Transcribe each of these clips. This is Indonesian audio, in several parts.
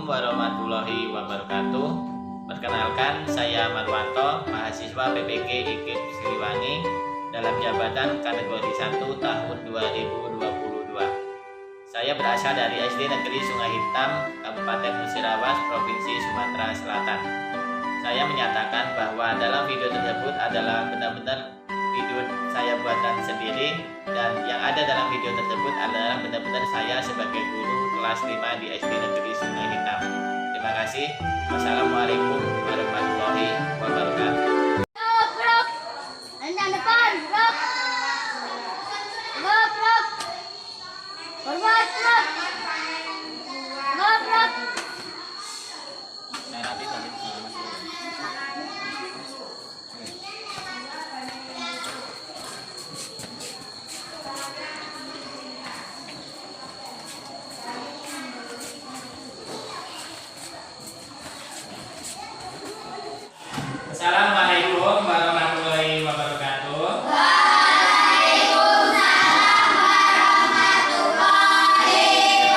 Assalamualaikum warahmatullahi wabarakatuh. Perkenalkan, saya Marwanto, mahasiswa PPG IKIP Siliwangi dalam jabatan kategori 1 tahun 2022. Saya berasal dari SD Negeri Sungai Hitam, Kabupaten Musirawas, Provinsi Sumatera Selatan. Saya menyatakan bahwa dalam video tersebut adalah benar-benar video saya buatan sendiri, dan yang ada dalam video tersebut adalah benar-benar saya sebagai guru kelas 5 di SD Negeri Sungai Hitam. Terima kasih. Wassalamualaikum warahmatullahi wabarakatuh. Assalamualaikum warahmatullahi wabarakatuh. Waalaikumsalam warahmatullahi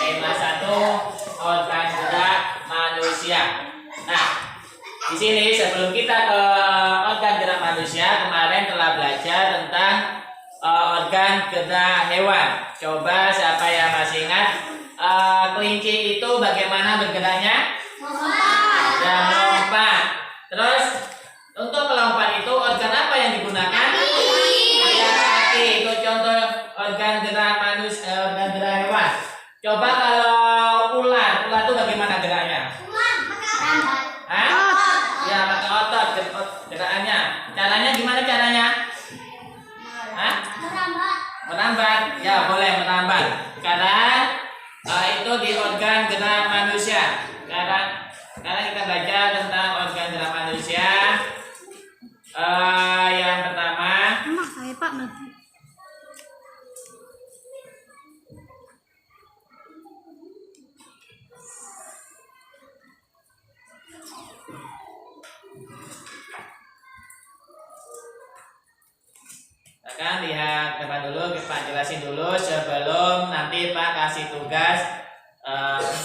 tema 1 organ gerak manusia. Nah, di sini sebelum kita ke organ gerak manusia, kemarin telah belajar tentang organ gerak hewan. Coba siapa yang masih ingat kelinci itu bagaimana bergeraknya? Ya, melompat. Terus untuk melompat itu organ apa yang digunakan? Ya, kaki. Itu contoh organ gerak manusia, organ gerak hewan. Coba kalau ular itu bagaimana geraknya? Hah? Ya, pakai otot gerakannya. Caranya gimana caranya? Hah? Merambat. Ya, boleh merambat. Sekarang itu di organ gerak manusia. Sekarang kita belajar tentang organ gerak manusia. Yang pertama. Saya Pak nanti. Akan lihat depan dulu, Pak jelasin dulu sebelum nanti Pak kasih tugas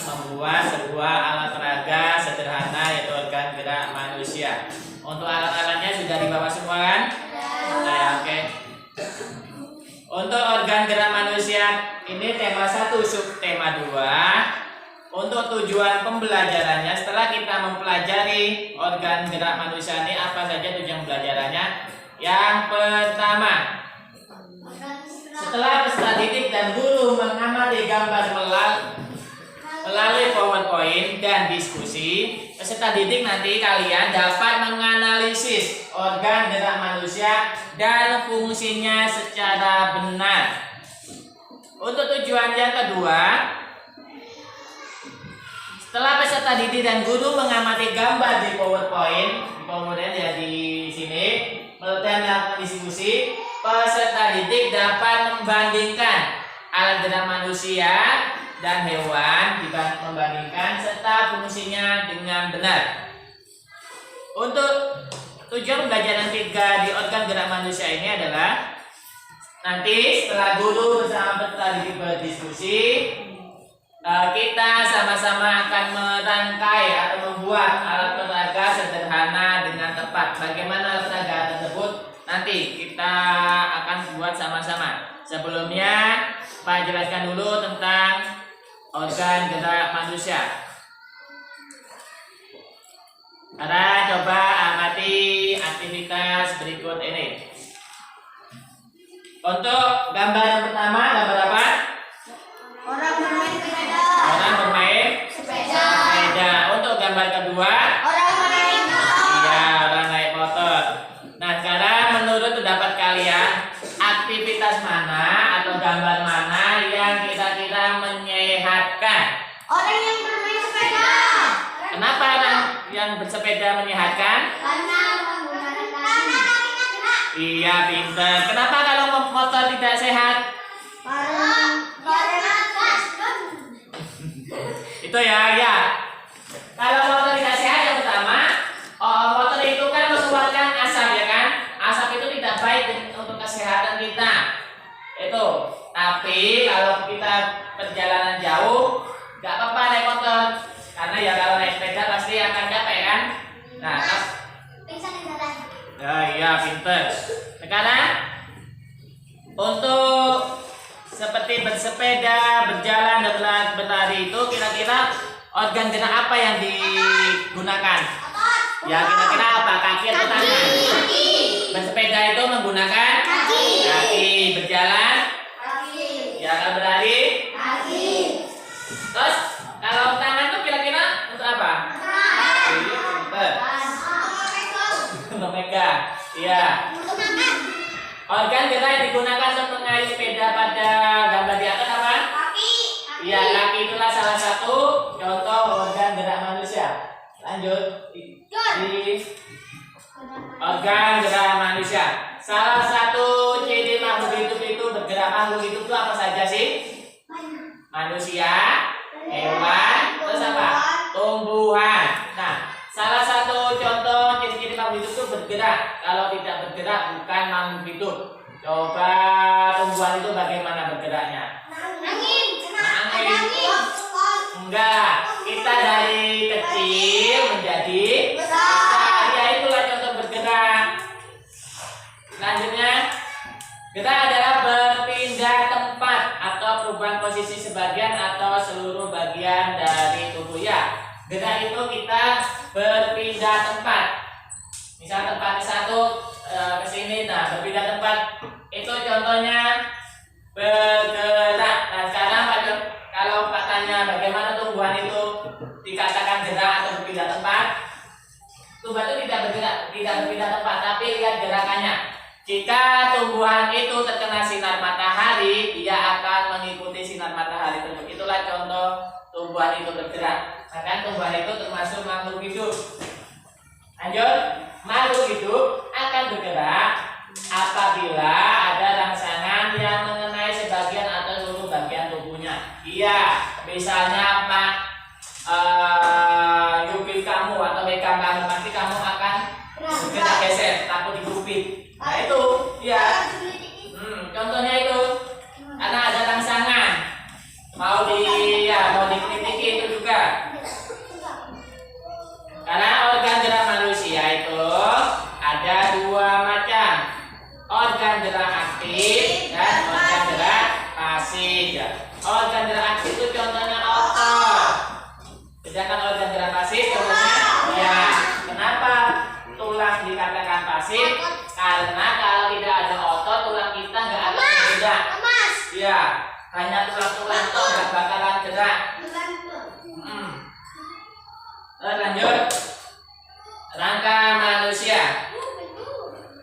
membuat sebuah alat peraga sederhana yaitu organ gerak manusia. Untuk alat-alatnya sudah dibawa semua kan? Nah, oke. Untuk organ gerak manusia ini tema 1 subtema 2. Untuk tujuan pembelajarannya setelah kita mempelajari organ gerak manusia ini apa saja tujuan pembelajarannya? Yang pertama, setelah peserta didik dan guru mengamati gambar melalui PowerPoint dan diskusi, peserta didik nanti kalian dapat menganalisis organ gerak manusia dan fungsinya secara benar. Untuk tujuan yang kedua, setelah peserta didik dan guru mengamati gambar di PowerPoint ya di sini, dan melakukan diskusi, peserta didik dapat membandingkan alat gerak manusia dan hewan, membandingkan serta fungsinya dengan benar. Untuk tujuan pembelajaran 3 di organ gerak manusia ini adalah nanti setelah guru bersama peserta didik berdiskusi, kita sama-sama akan merangkai atau membuat alat peraga sederhana dengan tepat. Bagaimana alat peraga tersebut nanti kita akan buat sama-sama. Sebelumnya Pak jelaskan dulu tentang organ gerak manusia. Sekarang coba amati aktivitas berikut ini. Untuk gambar yang pertama, gambar apa? Orang bermain sepeda. Orang bermain sepeda. Untuk gambar kedua, Orang naik motor. iya, orang naik motor. Nah, sekarang menurut pendapat kalian, aktivitas mana atau gambar mana yang kira-kira menyehatkan? Orang yang bermain sepeda. Kenapa orang yang bersepeda menyehatkan? Karena kakinya gerak. Iya, pintar. Kenapa kalau motor tidak sehat? Karena gas. Itu ya. Kalau motor tidak sehat yang pertama, motor itu kan mengeluarkan asap ya kan? Asap itu tidak baik untuk kesehatan kita. Itu. Tapi kalau kita perjalanan jauh, nggak apa-apa naik motor. Karena ya kalau naik sepeda pasti akan capek kan? Nah, iya pinter. Sekarang untuk seperti bersepeda, berjalan, dan berlari itu kira-kira organ gerak apa yang digunakan? Ya kira-kira apa? Kaki atau tangan? Bersepeda itu menggunakan kaki. Berjalan? Ya kalau berlari? Terus kalau tangan itu kira-kira untuk apa? Iya pinter. Untuk megang. Iya. Organ gerak yang digunakan untuk mengayuh sepeda pada gambar di atas apa? Iya, kaki itulah salah satu contoh organ gerak manusia. Lanjut. Di organ gerak manusia. Salah satu ciri makhluk hidup itu bergerak. Makhluk hidup itu apa saja sih? Manusia, hewan, terus apa? Tumbuhan. Nah, salah satu contoh ciri-ciri makhluk hidup itu bergerak. Kalau tidak bergerak bukan makhluk hidup. Coba tumbuhan itu bagaimana bergeraknya? Angin. Angin. Enggak, kita dari kecil menjadi Besar. ya itulah contoh bergerak. Selanjutnya, gerak adalah berpindah tempat atau perubahan posisi sebagian atau seluruh bagian dari tubuh ya. Gerak itu kita berpindah tempat. Misal tempat satu ke sini, nah berpindah tempat itu contohnya bergerak. Nah sekarang kalau Pak tanya bagaimana tumbuhan itu dikatakan gerak atau berpindah tempat, tumbuhan itu tidak bergerak, tidak berpindah tempat, tapi lihat gerakannya. Jika tumbuhan itu terkena sinar matahari, dia akan mengikuti sinar matahari tersebut. Itulah contoh tumbuhan itu bergerak. Maka tumbuhan itu termasuk makhluk hidup. Lanjut, makhluk hidup akan bergerak apabila ada rangsangan yang mengenai sebagian atau seluruh bagian tubuhnya. Iya, misalnya Pak Yupit kamu atau Mega kamu, pasti kamu akan bergerak geser, takut digupit. Nah itu, ya. Contohnya itu, karena ada rangsangan, mau dikritiki itu juga. Karena organ gerak manusia itu ada dua macam, organ gerak aktif dan organ gerak pasif. Ya. Organ gerak aktif itu contohnya otot, sedangkan organ gerak pasif contohnya ya. Kenapa tulang dikatakan pasif? Karena kalau tidak ada otot, tulang kita nggak akan bergerak. Ya, hanya tulang-tulang itu nggak bakalan gerak. Lanjut, rangka manusia.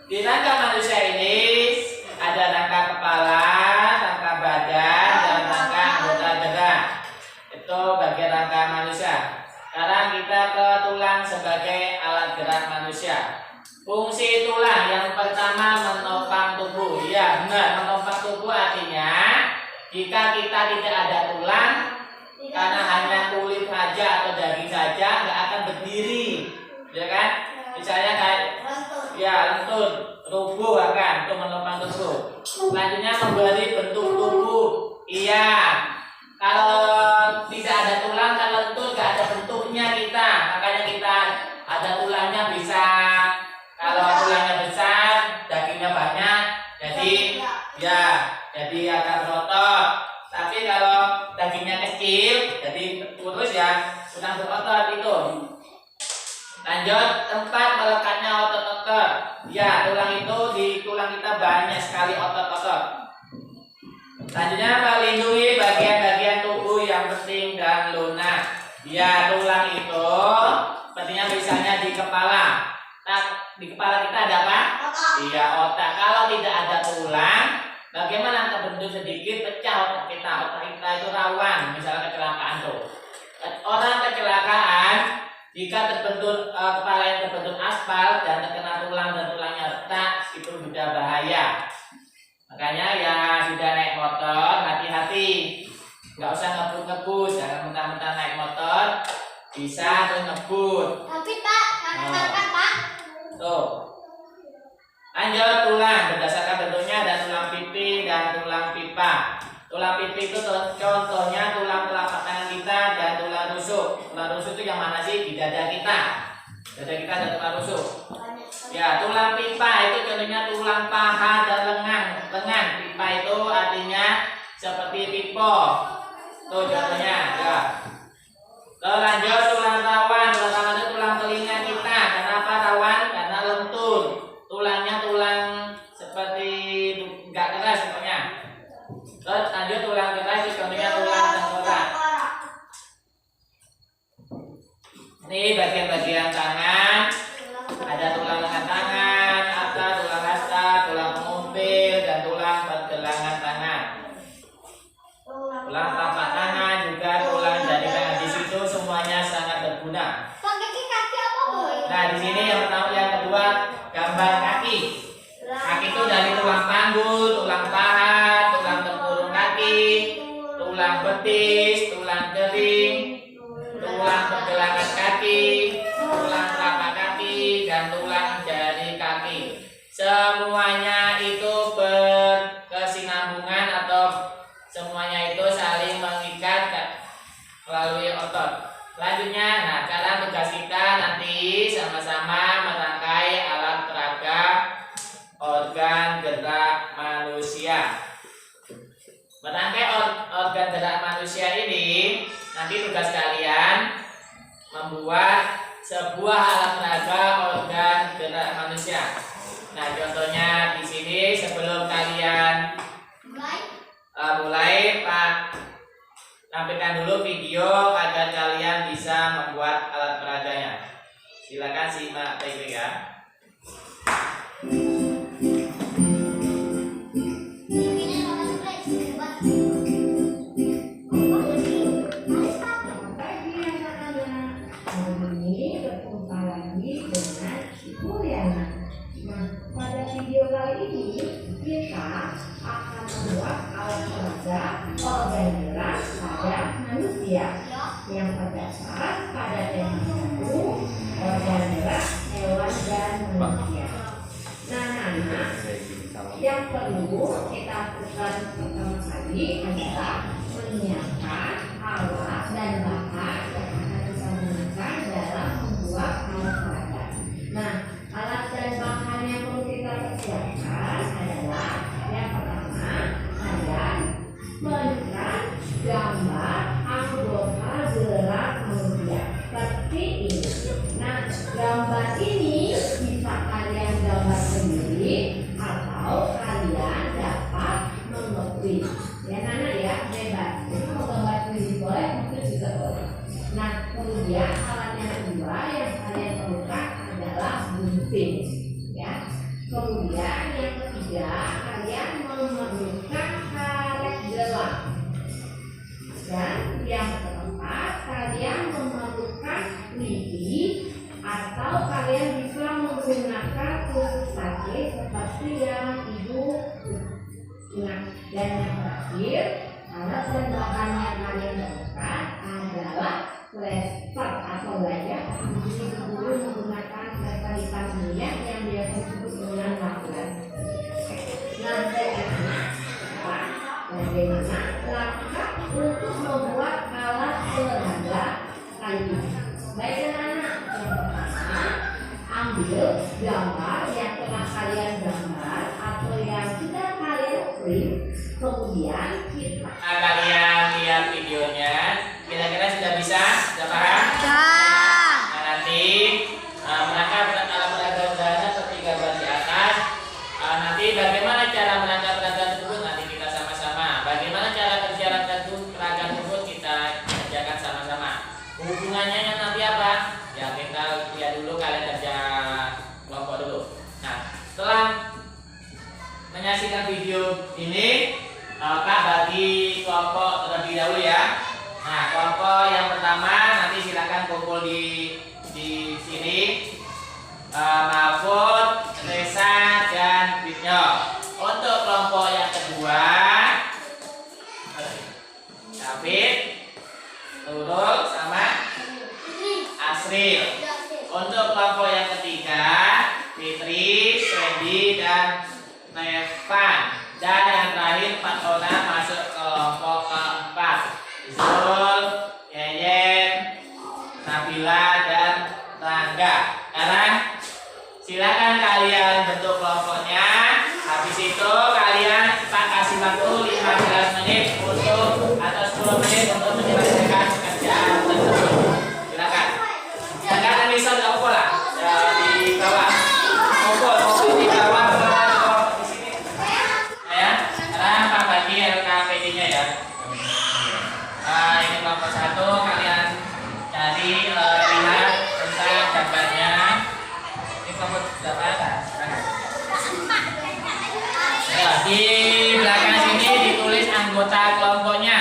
Di rangka manusia ini ada rangka kepala, rangka badan, dan rangka anggota gerak. Itu bagian rangka manusia. Sekarang kita ke tulang sebagai alat gerak manusia. Fungsi tulang yang pertama menopang tubuh. Ya benar, menopang tubuh artinya jika kita tidak ada tulang, karena hanya kulit saja atau daging saja nggak akan berdiri, ya kan? Misalnya kayak ya lentur, tubuh akan untuk menopang tubuh. Selanjutnya memberi bentuk tubuh. Iya, kalau tidak ada tulang, kalau lentur nggak ada bentuknya kita, makanya kita ada tulangnya bisa. Kalau tulangnya besar, dagingnya banyak, jadi agak berotot. Tapi kalau dagingnya kecil, jadi kurus ya, kurang berotot itu. Lanjut, tempat melekatnya otot-otot. Ya, tulang itu di tulang kita banyak sekali otot-otot. Selanjutnya melindungi bagian-bagian tubuh yang penting dan lunak. Ya, tulang itu sepertinya misalnya di kepala. Nah, di kepala kita ada apa? Iya, otak. Kalau tidak ada tulang, bagaimana terbentuk sedikit pecah otak kita? Otak kita itu rawan, misalnya kecelakaan tuh. Orang kecelakaan jika terbentur kepala yang terbentur aspal dan terkena tulang dan tulangnya retak, itu sudah bahaya. Makanya ya sudah naik motor, hati-hati, nggak usah ngebut-ngebut, jangan mentah-mentah naik motor, bisa terus ngebut. Tapi Pak, katakan Pak. Tuh. Lanjut, tulang berdasarkan bentuknya ada tulang pipi dan tulang pipa. Tulang pipi itu contohnya tulang telapak tangan kita dan tulang rusuk. Tulang rusuk itu yang mana sih? Di dada kita. Dada kita ada tulang rusuk. Ya, tulang pipa itu contohnya tulang paha dan lengan. Pipa itu artinya seperti pipo. Tuh contohnya, ya. Lalu lanjut tulang rawan. Tulang rawan itu tulang telinga kita. Kenapa rawan? Karena lentur. Tulangnya tulang seperti enggak keras pokoknya. Terus lanjut tulang keras itu contohnya tulang tengkorak. Ini bagian-bagian tangan. Ada tulang lengan tangan, tulang hasta, tulang pengumpil, dan tulang pergelangan tangan. Tulang telapak tangan juga tulang jari tangan. Di situ semuanya sangat berguna. Nah di sini yang pertama, yang kedua gambar kaki. Kaki itu dari tulang panggul, tulang paha, tulang tempurung kaki, tulang betis, tulang kering, tulang pergelangan kaki, tulang telapak kaki, dan tulang jari kaki. Semuanya itu berkesinambungan atau semuanya itu saling mengikat melalui otot. Selanjutnya, nah sekarang tugas kita nanti sama-sama merangkai alat peraga organ gerak manusia. Merangkai organ gerak manusia ini nanti tugas kalian membuat sebuah alat peraga organ gerak manusia. Nah, contohnya di sini sebelum kalian mulai Pak tampilkan dulu video agar kalian bisa membuat alat peraganya. Silakan simak baik-baik ya. Pada video kali ini kita akan membuat alat peraga organ gerak pada manusia yang berdasar pada tema 1 organ gerak hewan dan manusia. Nah, yang perlu kita lakukan pertama kali adalah menyiapkan alat dan bahan yang akan kita gunakan dalam membuat alat peraga. Nah, alat dan bahan yang perlu kita persiapkan adalah yang pertama adalah menunjukkan gambar anggota gerak manusia seperti ini. Nah, gambar ini bisa kalian gambar sendiri atau kalian dapat mengcopy. Ya, Nana ya, bebas. Mau gambar sendiri boleh, mungkin juga boleh. Nah, kemudian alat yang kedua yang kalian perlukan adalah gunting, ya. Kemudian yang ketiga kalian memerlukan karet gelang, dan yang keempat kalian memerlukan lidi atau kalian bisa menggunakan tusuk sate seperti yang ibu ingat. Dan yang terakhir alat dan bahan yang kalian perlukan adalah plaster atau wajah. Di guru menggunakan plaster hitam minyak yang biasa disebut dengan lakban. Nah, bagaimana langkah untuk membuat alat peraga kali ini? Baik anak, yang pertama ambil gambar yang telah kalian gambar atau yang sudah kalian print. Kemudian kita Kalian lihat videonya, kira-kira sudah bisa? Sudah paham? Nah, nanti merangkap alat peraga udara seperti gambar di atas. Nanti bagaimana cara merangkap peraga tersebut nanti kita sama-sama. Bagaimana cara kerja peraga tersebut kita kerjakan sama-sama. Hubungannya nanti apa? Ya kita lihat dulu, kalian kerja kelompok dulu. Nah, setelah menyaksikan video ini, Kak bagi kelompok terlebih dahulu ya. Nah, kelompok yang pertama nanti silakan kumpul di sini. Mahfud, Reza, dan Bitnyo. Untuk kelompok yang kedua, David, Nurul, sama Asril. Untuk kelompok yang ketiga, Fitri, Sandy, dan Nevan. Dan yang terakhir Fatona masuk ke kelompok keempat, Zul, Yeyen, Nabila, dan Rangga. Sekarang silakan kalian bentuk kelompoknya. Habis itu kalian tak kasih waktu 15 menit untuk atau 10 menit untuk menyelesaikan pekerjaan tersebut. Silakan. Silakan Anissa tidak apa lah di bawah. Kumpul di bawah di sini. Ya. Sekarang Pak bagi LKPD-nya ya. Ini kelompok 1, kalian cari lihat tentang gambarnya. Ini kelompok berapa atas? Ya, di belakang sini ditulis anggota kelompoknya.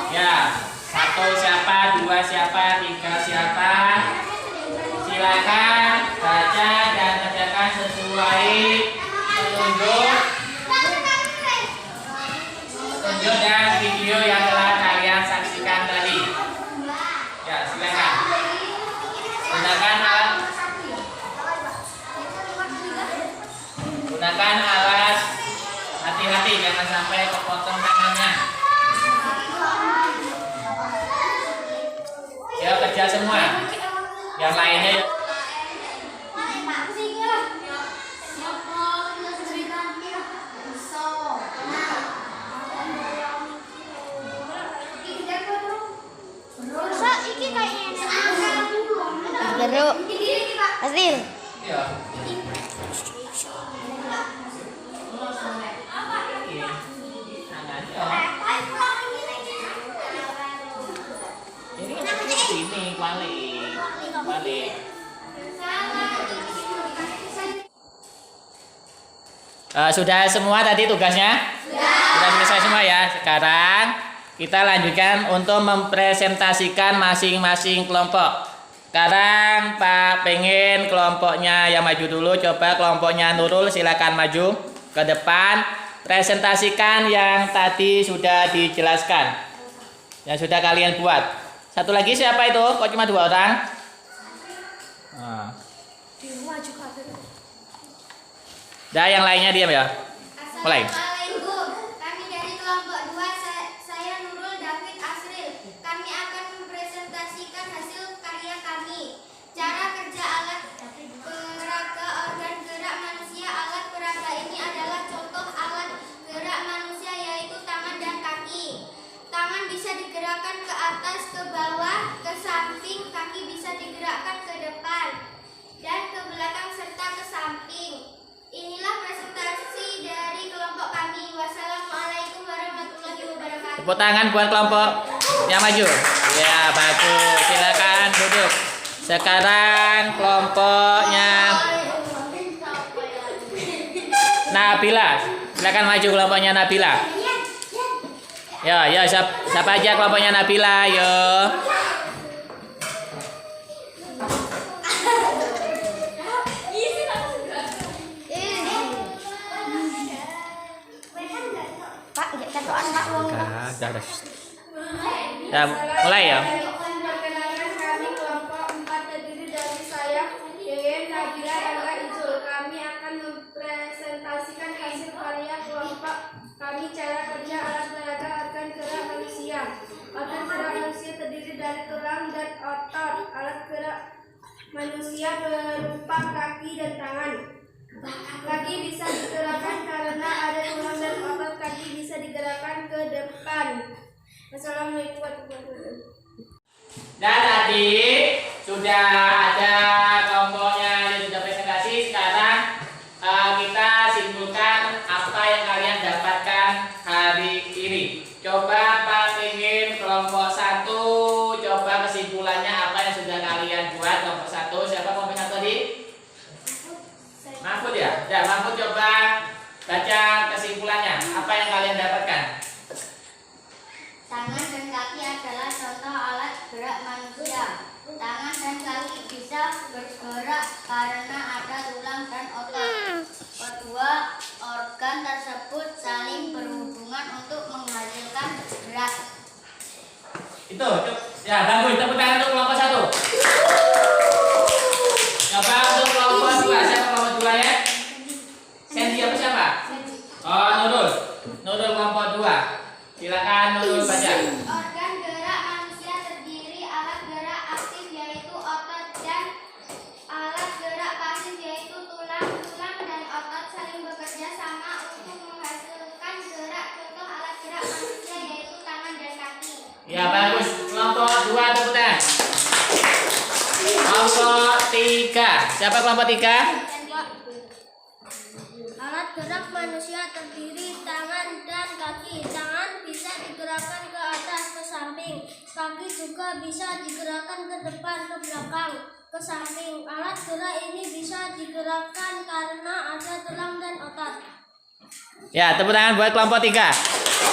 Ya, 1 siapa, 2 siapa, 3 siapa. Silakan baca dan kerjakan sesuai petunjuk dan video yang telah kalian saksikan tadi. Ya, silakan. Gunakan alat, hati-hati jangan sampai kepotong tangannya. Yang lainnya ya. Geruk. Hasil. Iya. Ini kan sini balik. Sudah semua tadi tugasnya? Sudah selesai semua ya. Sekarang kita lanjutkan untuk mempresentasikan masing-masing kelompok. Sekarang Pak pengen kelompoknya yang maju dulu. Coba kelompoknya Nurul silakan maju ke depan. Presentasikan yang tadi sudah dijelaskan, yang sudah kalian buat. Satu lagi siapa itu? Kok cuma 2 orang? Dah, yang lainnya diam ya. Mulai. Assalamualaikum. Kami dari kelompok 2, saya Nurul David Asril. Kami akan mempresentasikan hasil karya kami. Cara kerja alat peraga organ gerak manusia. Alat peraga ini adalah contoh alat gerak manusia, yaitu tangan dan kaki. Tangan bisa digerakkan ke atas, ke bawah, ke samping. Kaki bisa digerakkan ke depan dan ke belakang serta ke samping. Inilah presentasi dari kelompok kami. Wassalamualaikum warahmatullahi wabarakatuh. Tepuk tangan buat kelompok yang maju. Ya, bagus. Silakan duduk. Sekarang kelompoknya Nabila. Silakan maju kelompoknya Nabila. Ya, siapa aja kelompoknya Nabila, yo. Ya, mulai ya. Perkenalkan, kami kelompok 4 terdiri dari saya, Yeyen, Nabila, Ella, Izul. Kami akan mempresentasikan hasil karya kelompok kami. Cara kerja alat peraga organ gerak manusia. Organ gerak manusia terdiri dari tulang dan otot. Alat gerak manusia berupa kaki dan tangan. Kaki bisa digerakkan karena ada tulang dan otot. Kaki bisa digerakkan ke depan. Assalamualaikum warahmatullahi wabarakatuh. Dan tadi sudah ada kelompoknya yang sudah presentasi. Sekarang kita simpulkan apa yang kalian dapatkan hari ini. Coba Pak ingin kelompok 1, coba kesimpulannya apa yang sudah kalian buat. Kelompok 1, siapa kelompok 1 tadi? Mahfud ya? Ya, Mahfud coba baca kesimpulannya. Apa yang kalian dapatkan? Tangan dan kaki adalah contoh alat gerak manusia. Tangan dan kaki bisa bergerak karena ada tulang dan otot. Kedua organ tersebut saling berhubungan untuk menghasilkan gerak. Itu, ya bagus. Tepuk tangan untuk kelompok 1. Coba untuk kelompok 2, siapa kelompok 2 ya? Sandy apa siapa? Oh, Nurul. Nurul kelompok 2. Silakan Nurul baca. Organ gerak manusia terdiri alat gerak aktif yaitu otot dan alat gerak pasif yaitu tulang. Tulang dan otot saling bekerja sama untuk menghasilkan gerak. Contoh alat gerak manusia yaitu tangan dan kaki. Ya bagus. Kelompok 2 tepuk tangan. Kelompok 3. Siapa kelompok 3? Alat gerak manusia terdiri tangan dan kaki. Tangan bisa digerakkan ke atas, ke samping. Kaki juga bisa digerakkan ke depan, ke belakang, ke samping. Alat gerak ini bisa digerakkan karena ada tulang dan otot. Ya, tepuk tangan buat kelompok 3.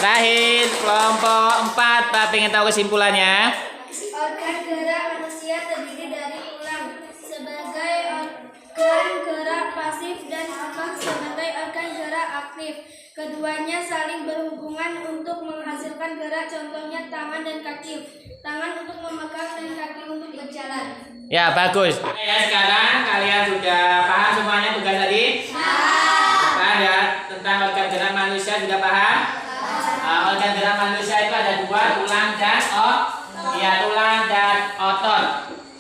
Terakhir kelompok 4. Pak pengen tahu kesimpulannya. Organ gerak manusia terdiri dari tulang sebagai organ gerak pasif dan otot sebagai organ gerak aktif. Keduanya saling berhubungan untuk menghasilkan gerak, contohnya tangan dan kaki. Tangan untuk memegang dan kaki untuk berjalan. Ya, bagus. Ya, sekarang kalian sudah paham semuanya tugas tadi? Paham ya? Tentang organ gerak manusia sudah paham? Organ gerak manusia itu ada 2, tulang dan tulang dan otot.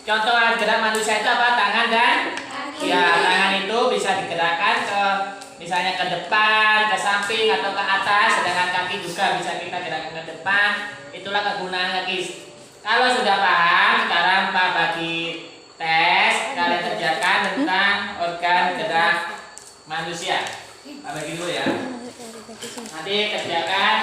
contoh gerak manusia itu apa? Tangan dan ya, tangan itu bisa digerakkan ke misalnya ke depan, ke samping atau ke atas, sedangkan kaki juga bisa kita gerakkan ke depan. Itulah kegunaan kaki. Kalau sudah paham, sekarang Pak bagi tes, kalian kerjakan tentang organ gerak manusia. Pak bagi dulu ya. Nanti kerjakan.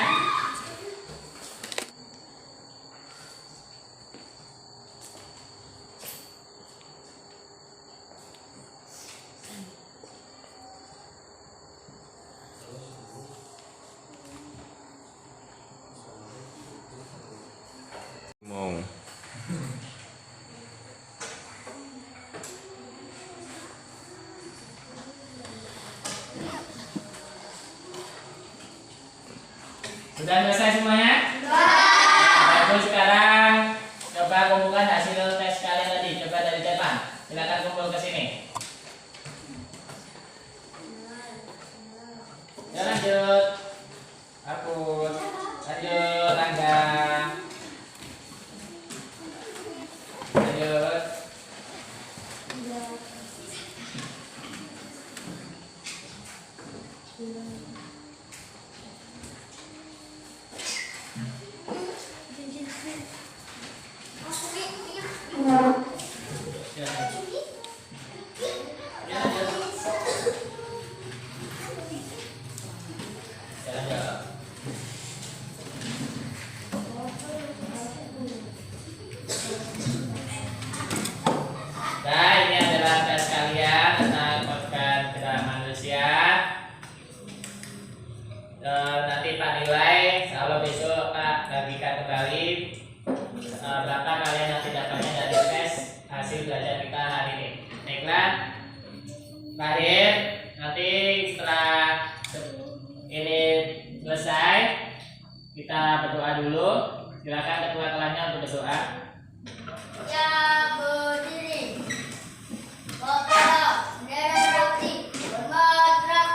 Sudah selesai semuanya? Bagus, sekarang coba kumpulkan hasil tes kalian tadi. Coba dari depan. Silakan kumpul ke sini. Ya, lanjut. Hapus. Lanjut, Rangga. Lanjut. Ya, lanjut. Ya, lanjut. Ya, lanjut. Nah, ini adalah tes kalian tentang organ gerak manusia. Nanti Pak nilai, kalau besok Pak bagikan kembali berapa kalian nanti dapatnya dari tes hasil belajar kita hari ini. Baiklah, Pak Arif, nanti setelah ini selesai kita berdoa dulu. Silakan ketua kelasnya untuk berdoa. Ya berdiri, Bapak bendera putih, hormat gerak,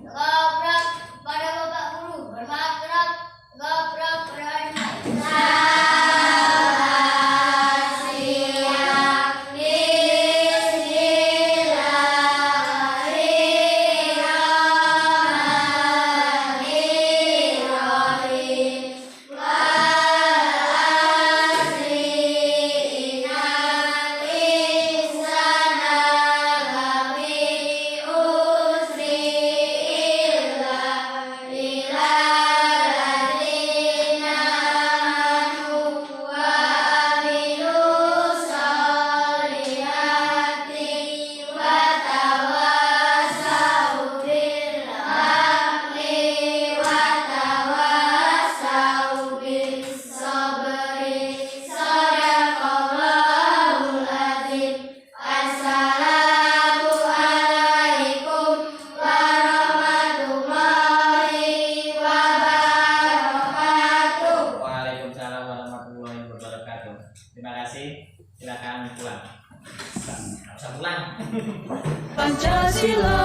tegak gerak pada Bapak Guru, hormat gerak, tegak gerak pada adik. Waalaikumsalam warahmatullahi wabarakatuh. Terima kasih. Silakan pulang. Bisa pulang. Pancasila